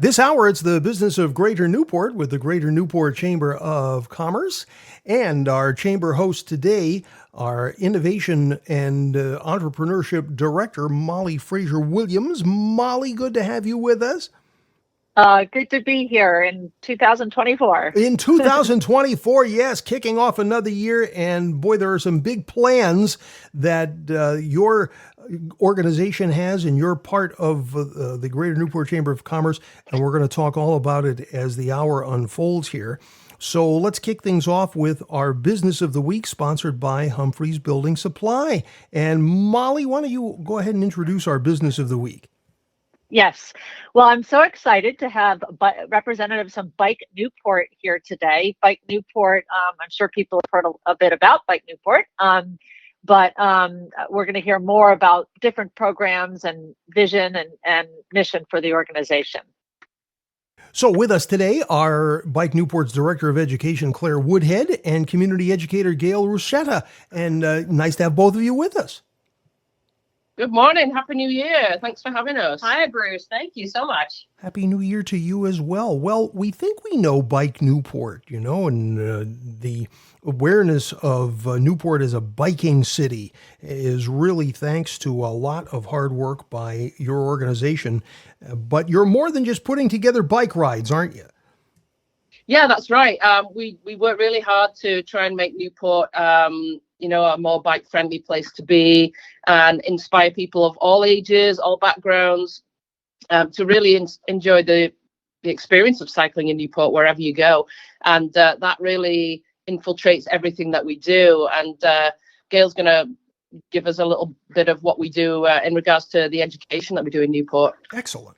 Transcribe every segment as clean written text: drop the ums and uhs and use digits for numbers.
This hour, it's the business of Greater Newport with the Greater Newport Chamber of Commerce. And our chamber host today, our Innovation and Entrepreneurship Director, Molly Fraser-Williams. Molly, good to have you with us. Good to be here in 2024. In 2024, yes, kicking off another year. And boy, there are some big plans that your organization has, and you're part of the Greater Newport Chamber of Commerce. And we're going to talk all about it as the hour unfolds here. So let's kick things off with our Business of the Week, sponsored by Humphreys Building Supply. And Molly, why don't you go ahead and introduce our Business of the Week? Yes. Well, I'm so excited to have representatives of Bike Newport here today. Bike Newport, I'm sure people have heard a bit about Bike Newport, but we're going to hear more about different programs and vision and mission for the organization. So with us today are Bike Newport's Director of Education, Clare Woodhead, and Community Educator, Gail Ruscetta. And nice to have both of you with us. Good morning. Happy New Year. Thanks for having us. Hi, Bruce. Thank you so much. Happy New Year to you as well. Well, we think we know Bike Newport, and the awareness of Newport as a biking city is really thanks to a lot of hard work by your organization. But you're more than just putting together bike rides, aren't you? Yeah, that's right. We work really hard to try and make Newport a more bike-friendly place to be and inspire people of all ages, all backgrounds, to really enjoy the experience of cycling in Newport wherever you go. And that really infiltrates everything that we do. And Gail's going to give us a little bit of what we do in regards to the education that we do in Newport. Excellent.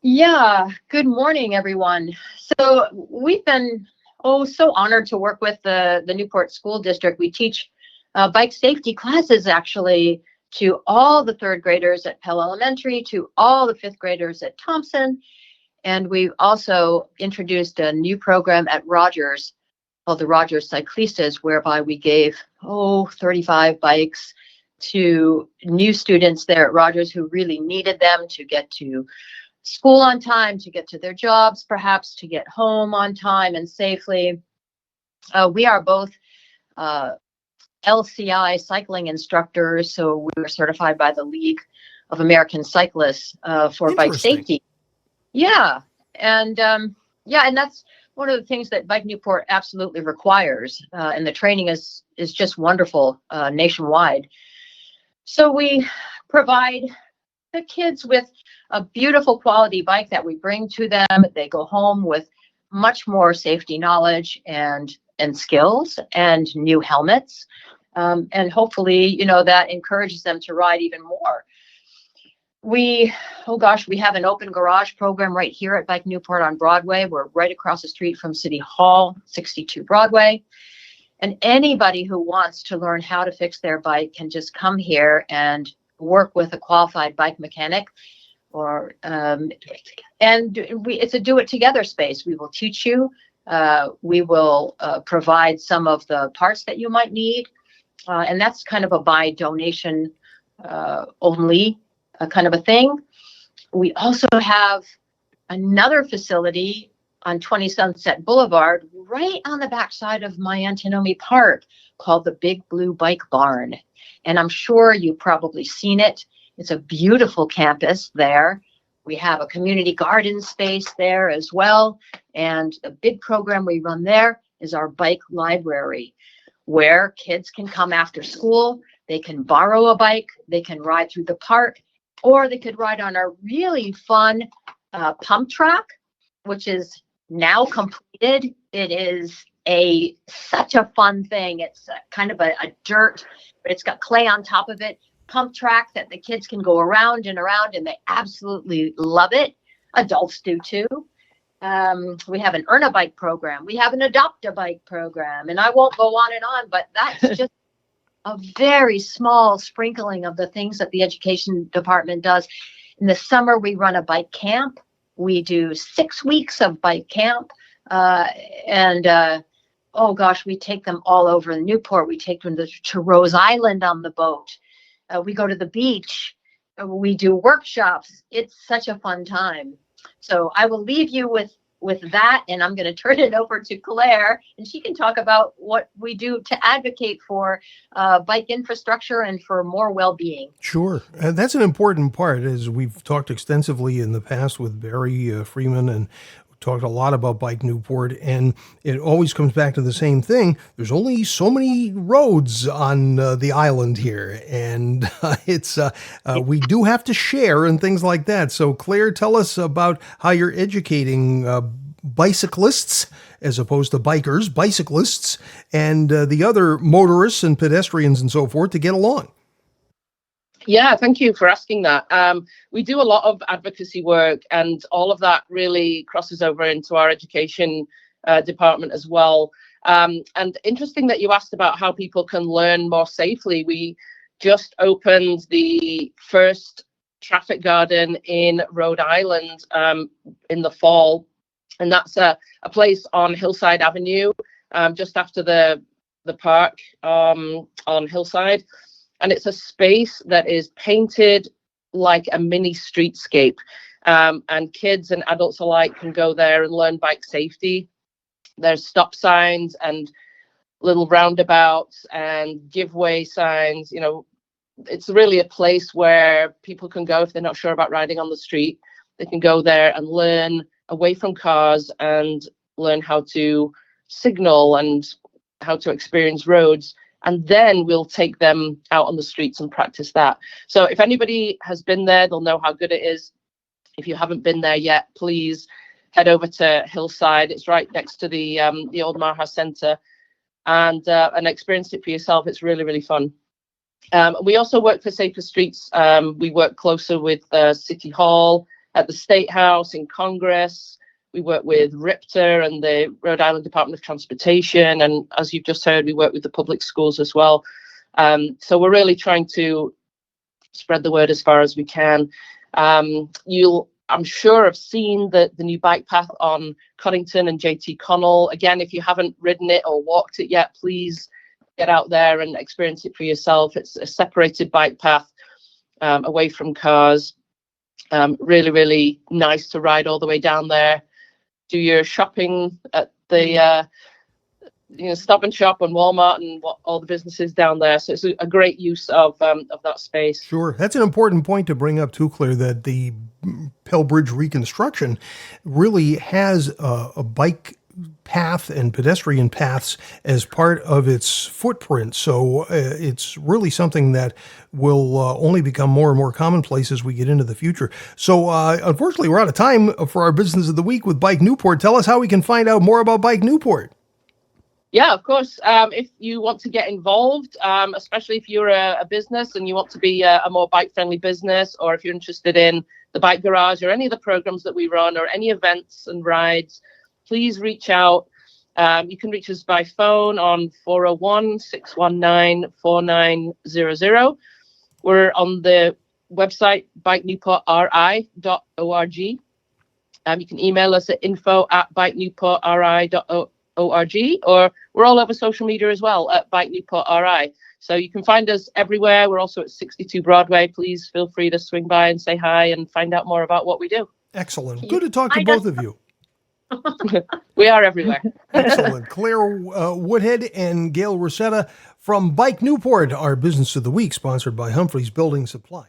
Yeah. Good morning, everyone. So we've been so honored to work with the Newport School District. We teach bike safety classes actually to all the third graders at Pell Elementary, to all the fifth graders at Thompson. And we've also introduced a new program at Rogers called the Rogers Cyclistas, whereby we gave 35 bikes to new students there at Rogers who really needed them to get to school on time, to get to their jobs, perhaps to get home on time and safely. We are both LCI cycling instructors, so we were certified by the League of American Cyclists for bike safety. Yeah, and that's one of the things that Bike Newport absolutely requires, and the training is just wonderful nationwide. So we provide the kids with a beautiful quality bike that we bring to them. They go home with much more safety knowledge and skills and new helmets. And hopefully, that encourages them to ride even more. We have an open garage program right here at Bike Newport on Broadway. We're right across the street from City Hall, 62 Broadway. And anybody who wants to learn how to fix their bike can just come here and work with a qualified bike mechanic. It's a do-it-together space. We will teach you. We will provide some of the parts that you might need. And that's kind of a by donation only kind of a thing. We also have another facility on 20 Sunset Boulevard, right on the backside of my Antinomy Park, called the Big Blue Bike Barn. And I'm sure you've probably seen it. It's a beautiful campus there. We have a community garden space there as well. And a big program we run there is our bike library, where kids can come after school. They can borrow a bike. They can ride through the park, or they could ride on a really fun pump track, which is now completed. It is such a fun thing. It's kind of a dirt, but it's got clay on top of it. Pump track that the kids can go around, and they absolutely love it. Adults do too. We have an Earn a Bike program. We have an Adopt a Bike program, and I won't go on and on, but that's just a very small sprinkling of the things that the education department does. In the summer, we run a bike camp. We do 6 weeks of bike camp, we take them all over Newport. We take them to Rose Island on the boat. We go to the beach. We do workshops. It's such a fun time. So I will leave you with that, and I'm going to turn it over to Claire, and she can talk about what we do to advocate for bike infrastructure and for more well-being. Sure. That's an important part, as we've talked extensively in the past with Barry Freeman, and talked a lot about Bike Newport, and it always comes back to the same thing. There's only so many roads on the island here, and we do have to share and things like that. So Claire, tell us about how you're educating bicyclists, as opposed to bikers, bicyclists, and the other motorists and pedestrians and so forth to get along. Yeah, thank you for asking that. We do a lot of advocacy work, and all of that really crosses over into our education department as well. And interesting that you asked about how people can learn more safely. We just opened the first traffic garden in Rhode Island in the fall, and that's a place on Hillside Avenue, just after the park on Hillside. And it's a space that is painted like a mini streetscape. And kids and adults alike can go there and learn bike safety. There's stop signs and little roundabouts and giveaway signs. You know, it's really a place where people can go if they're not sure about riding on the street. They can go there and learn away from cars and learn how to signal and how to experience roads. And then we'll take them out on the streets and practice that. So if anybody has been there, they'll know how good it is. If you haven't been there yet, please head over to Hillside. It's right next to the old Maha Center, and experience it for yourself. It's really, really fun. We also work for Safer Streets. We work closer with City Hall, at the State House, in Congress. We work with RIPTA and the Rhode Island Department of Transportation. And as you've just heard, we work with the public schools as well. So we're really trying to spread the word as far as we can. You'll, I'm sure, have seen the new bike path on Coddington and JT Connell. Again, if you haven't ridden it or walked it yet, please get out there and experience it for yourself. It's a separated bike path away from cars. Really, really nice to ride all the way down there. Do your shopping at the Stop and Shop and Walmart and all the businesses down there. So it's a great use of that space. Sure. That's an important point to bring up too, Claire, that the Pell Bridge reconstruction really has a bike path and pedestrian paths as part of its footprint. So it's really something that will only become more and more commonplace as we get into the future. So unfortunately, we're out of time for our Business of the Week with Bike Newport. Tell us how we can find out more about Bike Newport. Yeah, of course. If you want to get involved, especially if you're a business and you want to be a more bike-friendly business, or if you're interested in the Bike Garage or any of the programs that we run or any events and rides, please reach out. You can reach us by phone on 401-619-4900. We're on the website, bikenewportri.org. You can email us at info@bikenewportri.org, or we're all over social media as well at Bike Newport RI. So you can find us everywhere. We're also at 62 Broadway. Please feel free to swing by and say hi and find out more about what we do. Excellent. Good to talk to both of you. We are everywhere. Excellent. Clare Woodhead and Gail Ruscetta from Bike Newport, our Business of the Week, sponsored by Humphrey's Building Supply.